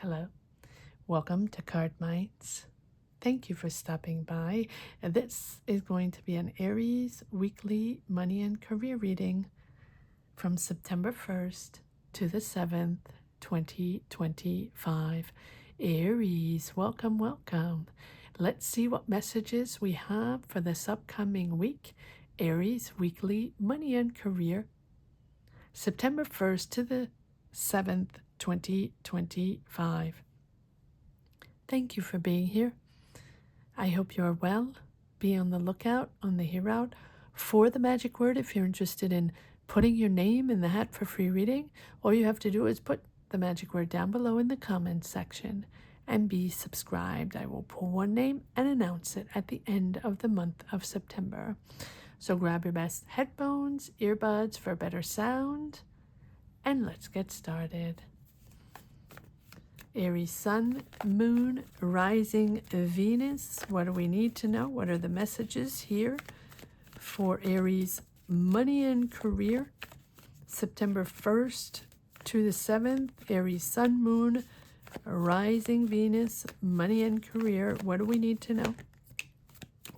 Hello, welcome to Cardminds. Thank you for stopping by. This is going to be an Aries weekly money and career reading from September 1st to the 7th, 2025. Aries, welcome, welcome. Let's see what messages we have for this upcoming week. Aries weekly money and career, September 1st to the 7th, 2025. Thank you for being here. I hope you're well. Be on the lookout, on the hear out for the magic word. If you're interested in putting your name in the hat for free reading, all you have to do is put the magic word down below in the comments section and be subscribed. I will pull one name and announce it at the end of the month of September. So grab your best headphones, earbuds for better sound, and let's get started. Aries Sun, Moon, Rising, Venus. What do we need to know? What are the messages here for Aries money and career? September 1st to the 7th, Aries Sun, Moon, Rising, Venus, money and career. What do we need to know?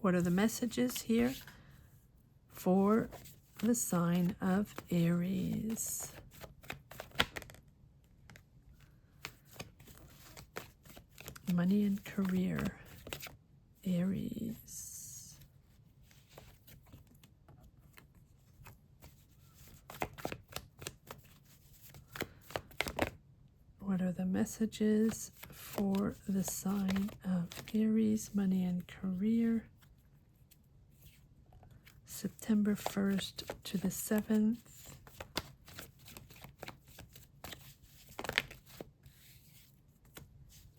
What are the messages here for the sign of Aries? Money and career, Aries. What are the messages for the sign of Aries, money and career, September 1st to the 7th?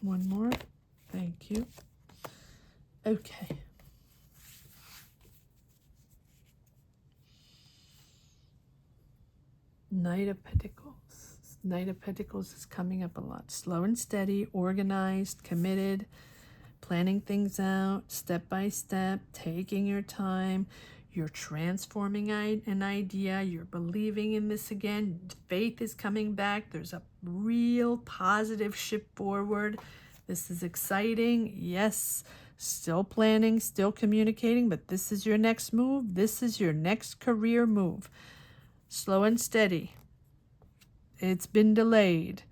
One more. Thank you. Okay. Knight of Pentacles. Knight of Pentacles is coming up a lot. Slow and steady, organized, committed, planning things out, step by step, taking your time. You're transforming an idea. You're believing in this again. Faith is coming back. There's a real positive shift forward. This is exciting. Yes, still planning, still communicating, but this is your next move. This is your next career move. Slow and steady. It's been delayed.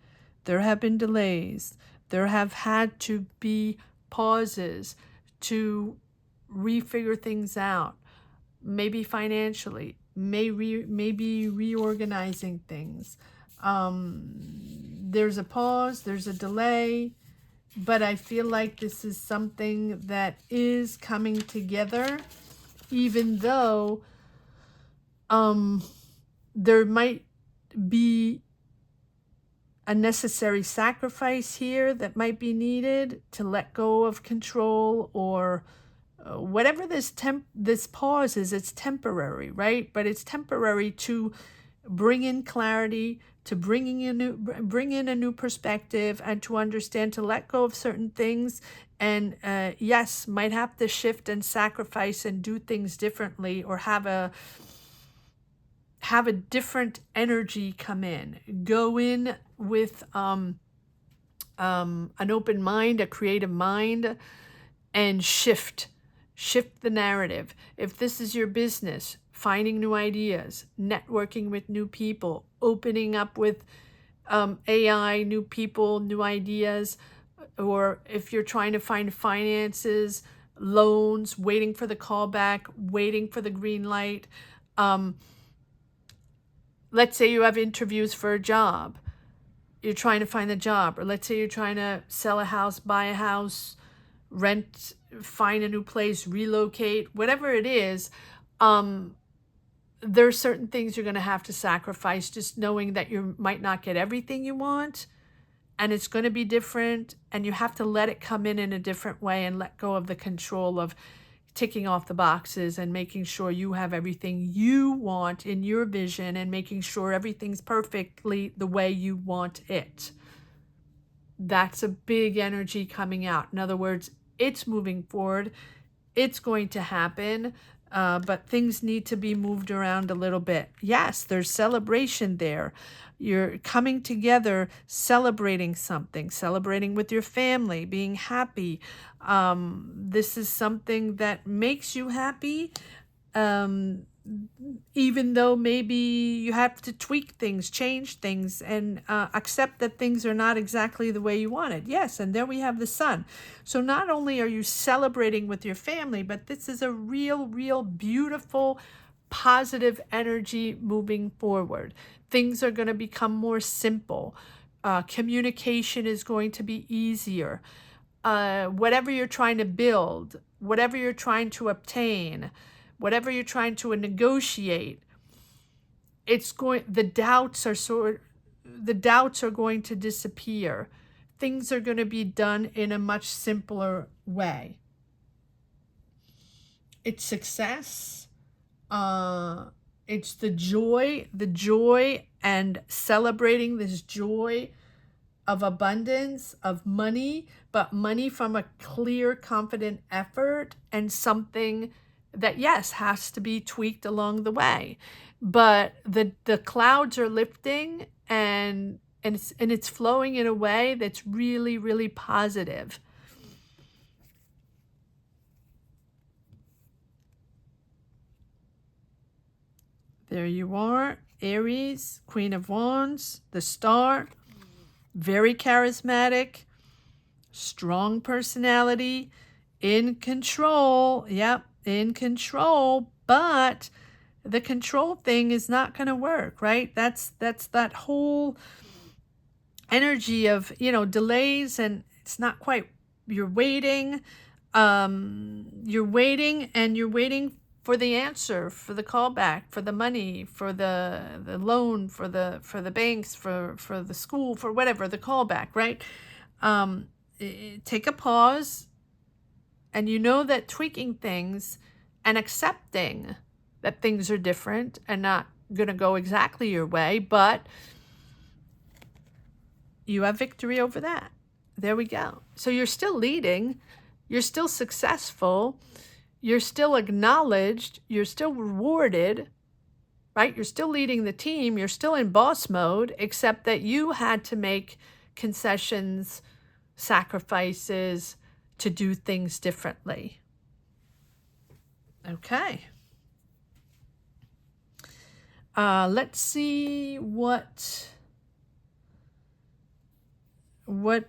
There have been delays. There have had to be pauses to refigure things out. Maybe financially, maybe reorganizing things. There's a pause, there's a delay, but I feel like this is something that is coming together, even though there might be a necessary sacrifice here that might be needed to let go of control, or whatever this pause is. It's temporary, right? But it's temporary to bring in clarity, to bring in a new perspective, and to understand, to let go of certain things. And yes, might have to shift and sacrifice and do things differently, or have a different energy come in. Go in with an open mind, a creative mind, and shift the narrative. If this is your business, finding new ideas, networking with new people, opening up with AI, new people, new ideas, or if you're trying to find finances, loans, waiting for the callback, waiting for the green light. Let's say you have interviews for a job. You're trying to find a job, or let's say you're trying to sell a house, buy a house, rent, find a new place, relocate, whatever it is. There are certain things you're going to have to sacrifice, just knowing that you might not get everything you want, and it's going to be different, and you have to let it come in a different way, and let go of the control of ticking off the boxes and making sure you have everything you want in your vision, and making sure everything's perfectly the way you want it. That's a big energy coming out. In other words, it's moving forward. It's going to happen, but things need to be moved around a little bit. Yes, there's celebration there, You're coming together, celebrating something, celebrating with your family, being happy. This is something that makes you happy. Even though maybe you have to tweak things, change things, and accept that things are not exactly the way you wanted. Yes, and there we have the sun. So not only are you celebrating with your family, but this is a real, real beautiful, positive energy moving forward. Things are going to become more simple. Communication is going to be easier. Whatever you're trying to build, whatever you're trying to obtain, whatever you're trying to negotiate, the doubts are going to disappear. Things are going to be done in a much simpler way. It's success. It's the joy and celebrating this joy of abundance, of money, but money from a clear, confident effort, and something that, yes, has to be tweaked along the way. But the clouds are lifting, and it's flowing in a way that's really, really positive. There you are, Aries, Queen of Wands, the Star, very charismatic, strong personality, in control. Yep, in control, but the control thing is not going to work, right? That's that whole energy of, delays, and it's not quite, you're waiting, you're waiting for the answer, for the callback, for the money, for the loan, for the banks, for the school, for whatever, the callback, right? Take a pause, and that tweaking things and accepting that things are different and not going to go exactly your way, but you have victory over that. There we go. So you're still leading, you're still successful, you're still acknowledged, you're still rewarded, right? You're still leading the team, you're still in boss mode, except that you had to make concessions, sacrifices to do things differently. Okay. Let's see what are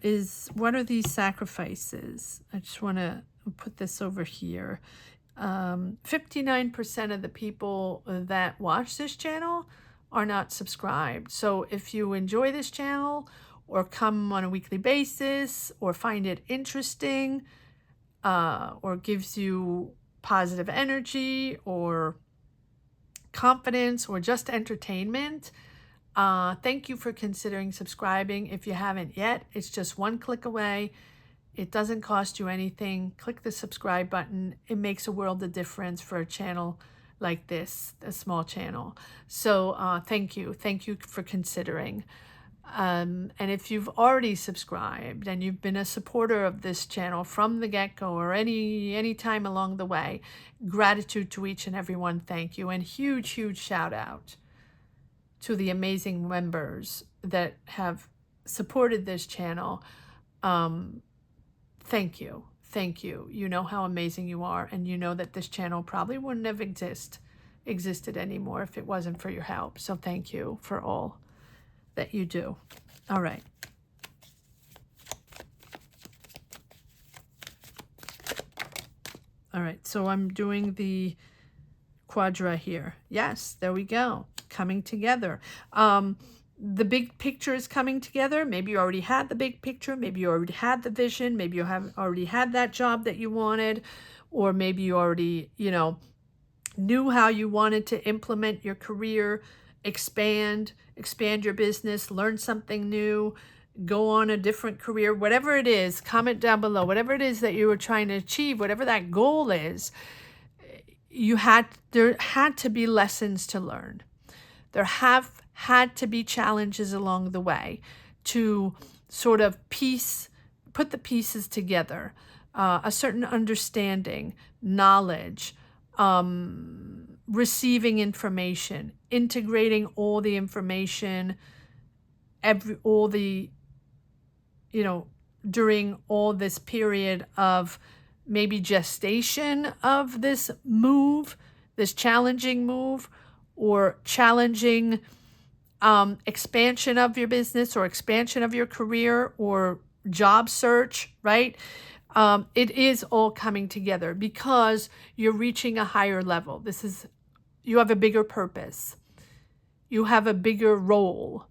these sacrifices? I just want to put this over here. 59% of the people that watch this channel are not subscribed. So if you enjoy this channel, or come on a weekly basis, or find it interesting, or gives you positive energy or confidence or just entertainment, thank you for considering subscribing. If you haven't yet, it's just one click away. It doesn't cost you anything. Click the subscribe button. It makes a world of difference for a channel like this, a small channel. So thank you for considering. And if you've already subscribed and you've been a supporter of this channel from the get-go, or any time along the way, gratitude to each and every one. Thank you. And huge shout out to the amazing members that have supported this channel. Thank you. You know how amazing you are, and you know that this channel probably wouldn't have existed anymore if it wasn't for your help. So thank you for all that you do. All right. All right, so I'm doing the quadra here. Yes, there we go. Coming together. The big picture is coming together. Maybe you already had the big picture. Maybe you already had the vision. Maybe you have already had that job that you wanted, or maybe you already, knew how you wanted to implement your career, expand your business, learn something new, go on a different career, whatever it is. Comment down below, whatever it is that you were trying to achieve, whatever that goal is. There had to be lessons to learn. There have had to be challenges along the way to sort of put the pieces together, a certain understanding, knowledge, receiving information, integrating all the information all the, during all this period of maybe gestation of this move, this challenging move, or challenging expansion of your business or expansion of your career or job search, right? It is all coming together because you're reaching a higher level. You have a bigger purpose. You have a bigger role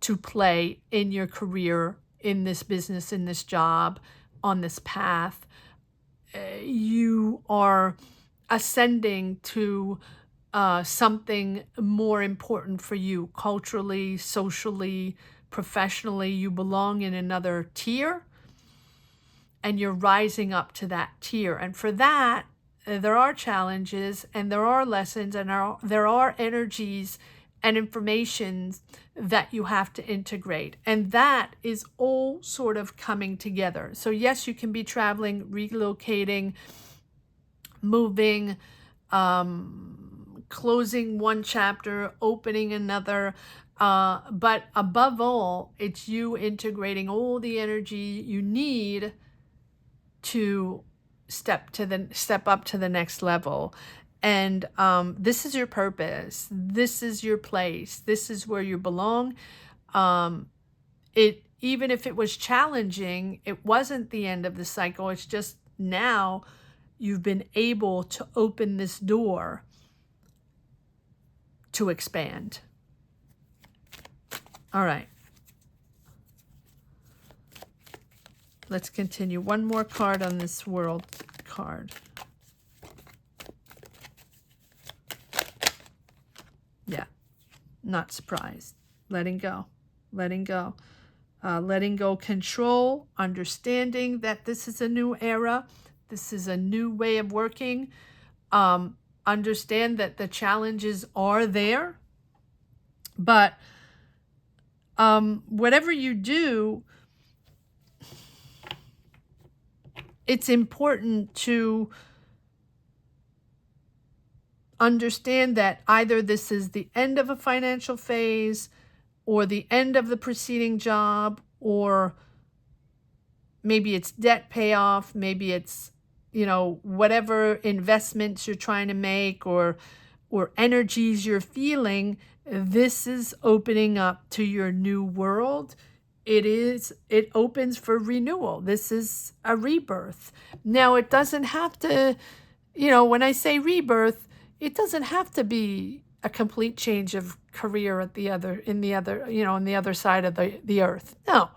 to play in your career, in this business, in this job, on this path. You are ascending to something more important for you culturally, socially, professionally. You belong in another tier, and you're rising up to that tier. And for that, there are challenges and there are lessons and there are energies and information that you have to integrate. And that is all sort of coming together. So yes, you can be traveling, relocating, moving, closing one chapter, opening another. But above all, it's you integrating all the energy you need to step up to the next level. And this is your purpose. This is your place. This is where you belong. Even if it was challenging, it wasn't the end of the cycle. It's just now you've been able to open this door to expand. All right. Let's continue. One more card on this world card. Yeah, not surprised. Letting go. Letting go. Letting go control, understanding that this is a new era. This is a new way of working. Understand that the challenges are there. But whatever you do, it's important to understand that either this is the end of a financial phase or the end of the preceding job, or maybe it's debt payoff, maybe it's, whatever investments you're trying to make or energies you're feeling. This is opening up to your new world. It opens for renewal. This is a rebirth. Now, it doesn't have to, when I say rebirth, it doesn't have to be a complete change of career on the other side of the earth. No.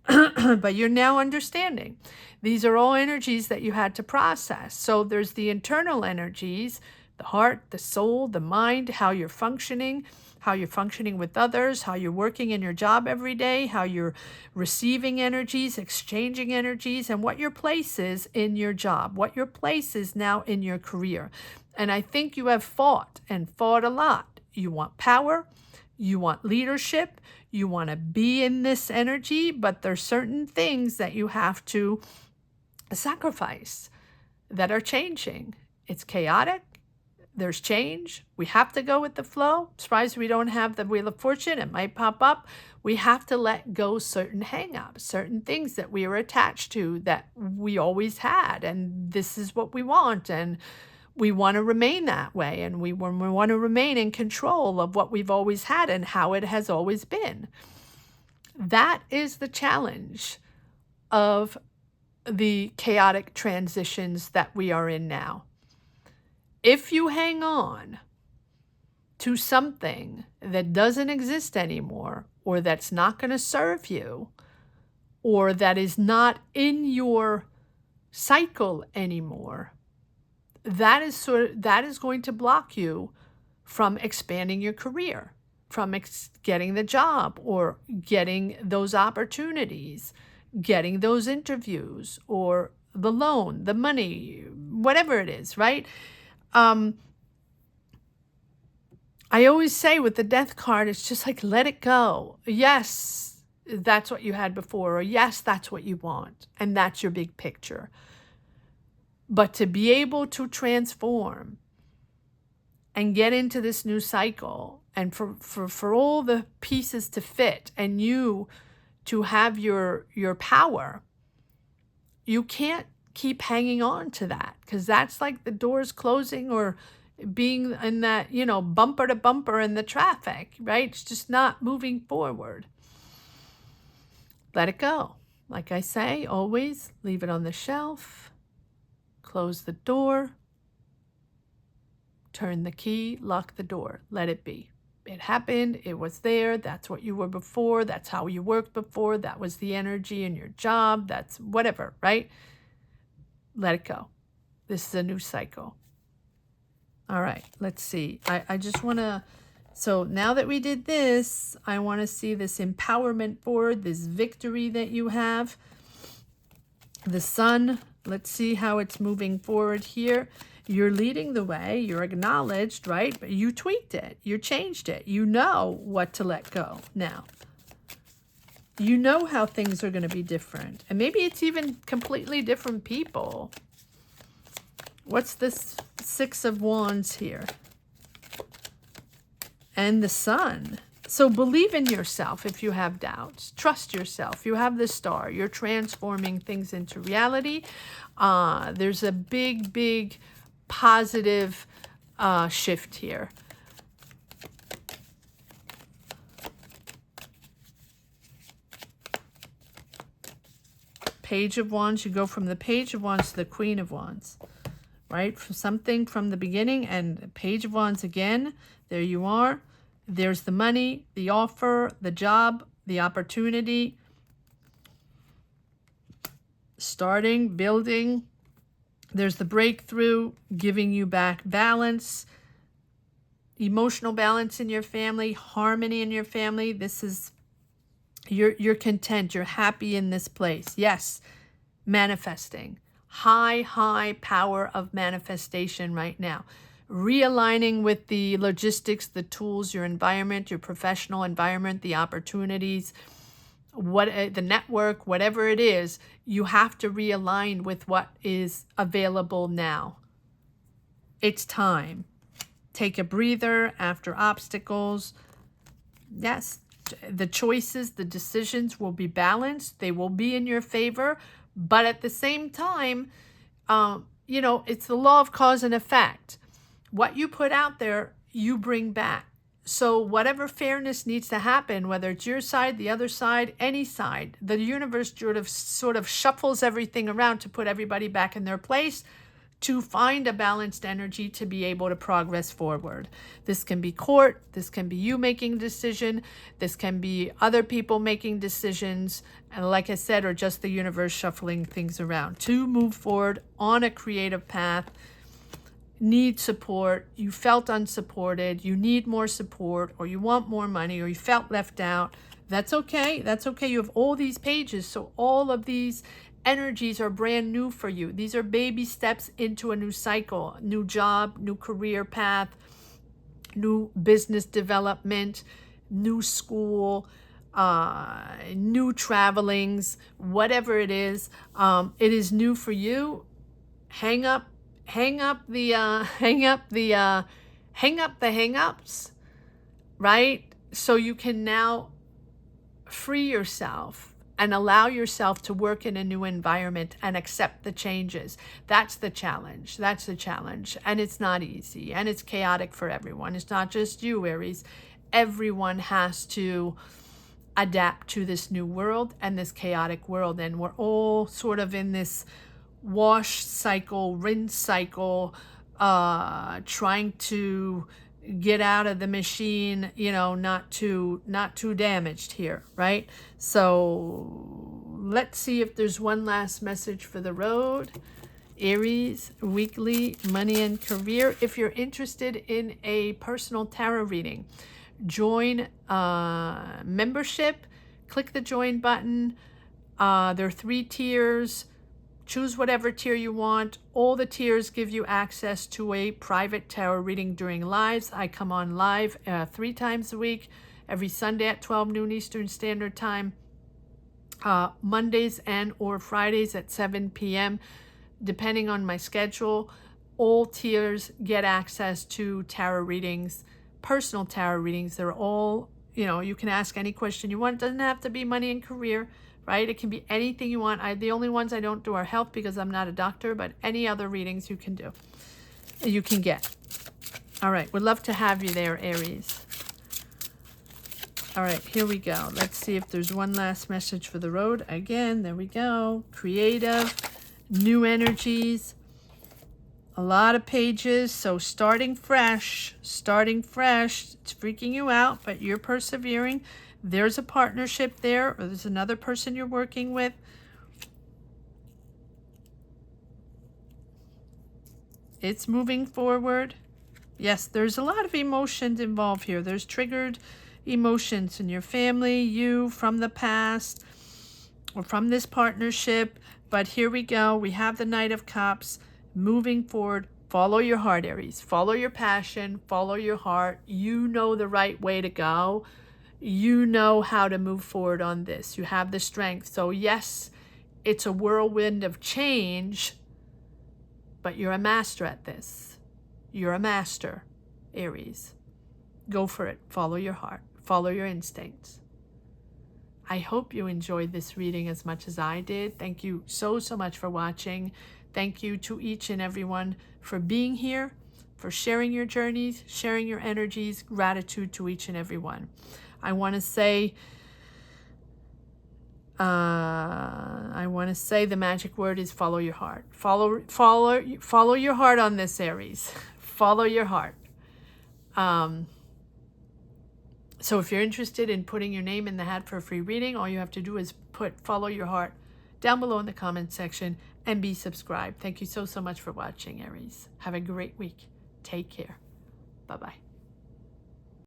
But you're now understanding. These are all energies that you had to process. So there's the internal energies, the heart, the soul, the mind, how you're functioning with others, how you're working in your job every day, how you're receiving energies, exchanging energies, and what your place is in your job, what your place is now in your career. And I think you have fought a lot. You want power, you want leadership, you want to be in this energy, but there's certain things that you have to sacrifice that are changing. It's chaotic. There's change. We have to go with the flow. Surprised we don't have the Wheel of Fortune. It might pop up. We have to let go certain hang-ups, certain things that we are attached to that we always had. And this is what we want. And we want to remain that way. And we want to remain in control of what we've always had and how it has always been. That is the challenge of the chaotic transitions that we are in now. If you hang on to something that doesn't exist anymore, or that's not going to serve you, or that is not in your cycle anymore, that is going to block you from expanding your career, from getting the job, or getting those opportunities, getting those interviews, or the loan, the money, whatever it is, right? I always say with the death card, it's just like, let it go. Yes, that's what you had before, or yes, that's what you want, and that's your big picture. But to be able to transform and get into this new cycle and for all the pieces to fit and you to have your power, you can't keep hanging on to that, because that's like the doors closing or being in that, you know, bumper to bumper in the traffic, right? It's just not moving forward. Let it go. Like I say, always leave it on the shelf, close the door, turn the key, lock the door, let it be. It happened, it was there, that's what you were before, that's how you worked before, that was the energy in your job, that's whatever, right? Let it go. This is a new cycle. All right, let's see. I just want to, so now that we did this, I want to see this empowerment board, this victory that you have. The sun, let's see how it's moving forward here. You're leading the way, you're acknowledged, right? But you tweaked it, you changed it. You know what to let go now. You know how things are going to be different. And maybe it's even completely different people. What's this Six of Wands here? And the Sun. So believe in yourself if you have doubts. Trust yourself. You have the Star. You're transforming things into reality. There's a big, big positive shift here. Page of Wands. You go from the Page of Wands to the Queen of Wands. Right? From something from the beginning, and Page of Wands again. There you are. There's the money, the offer, the job, the opportunity. Starting, building. There's the breakthrough, giving you back balance, emotional balance in your family, harmony in your family. This is, you're content, you're happy in this place. Yes, manifesting. High power of manifestation right now. Realigning with the logistics, the tools, your environment, your professional environment, the opportunities, the network, whatever it is, you have to realign with what is available now. It's time. Take a breather after obstacles. Yes, the choices, the decisions will be balanced. They will be in your favor. But at the same time, you know, it's the law of cause and effect. What you put out there, you bring back. So whatever fairness needs to happen, whether it's your side, the other side, any side, the universe sort of shuffles everything around to put everybody back in their place, to find a balanced energy to be able to progress forward. This can be court, this can be you making a decision, this can be other people making decisions, and like I said, or just the universe shuffling things around to move forward on a creative path. Need support, you felt unsupported, you need more support, or you want more money, or you felt left out. That's okay. That's okay. You have all these pages, so all of these energies are brand new for you. These are baby steps into a new cycle, new job, new career path, new business development, new school, new travelings, whatever it is new for you. Hang up the hang-ups, right? So you can now free yourself and allow yourself to work in a new environment and accept the changes. That's the challenge. That's the challenge. And it's not easy, and it's chaotic for everyone. It's not just you, Aries. Everyone has to adapt to this new world and this chaotic world. And we're all sort of in this wash cycle, rinse cycle, trying to get out of the machine, you know, not too damaged here, right? So let's see if there's one last message for the road. Aries, weekly money and career. If you're interested in a personal tarot reading, join membership, click the join button. There are 3 tiers. Choose whatever tier you want. All the tiers give you access to a private tarot reading during lives. I come on live 3 times a week, every Sunday at 12 noon Eastern Standard Time, Mondays and or Fridays at 7 p.m. depending on my schedule. All tiers get access to tarot readings personal tarot readings. They're all, you can ask any question you want. It doesn't have to be money and career, right? It can be anything you want. The only ones I don't do are health because I'm not a doctor, but any other readings you can do, you can get. All right, would love to have you there, Aries. All right, here we go. Let's see if there's one last message for the road. Again, there we go. Creative, new energies, a lot of pages. So starting fresh. It's freaking you out, but you're persevering. There's a partnership there, or there's another person you're working with. It's moving forward. Yes, there's a lot of emotions involved here. There's triggered emotions in your family, you from the past, or from this partnership. But here we go. We have the Knight of Cups moving forward. Follow your heart, Aries. Follow your passion. Follow your heart. You know the right way to go. You know how to move forward on this. You have the strength. So yes, it's a whirlwind of change, but you're a master at this. You're a master, Aries. Go for it. Follow your heart. Follow your instincts. I hope you enjoyed this reading as much as I did. Thank you so much for watching. Thank you to each and everyone for being here, for sharing your journeys, sharing your energies. Gratitude to each and every one. I want to say the magic word is follow your heart. Follow your heart on this, Aries. Follow your heart. So if you're interested in putting your name in the hat for a free reading, all you have to do is put follow your heart down below in the comment section and be subscribed. Thank you so much for watching, Aries. Have a great week. Take care. Bye-bye.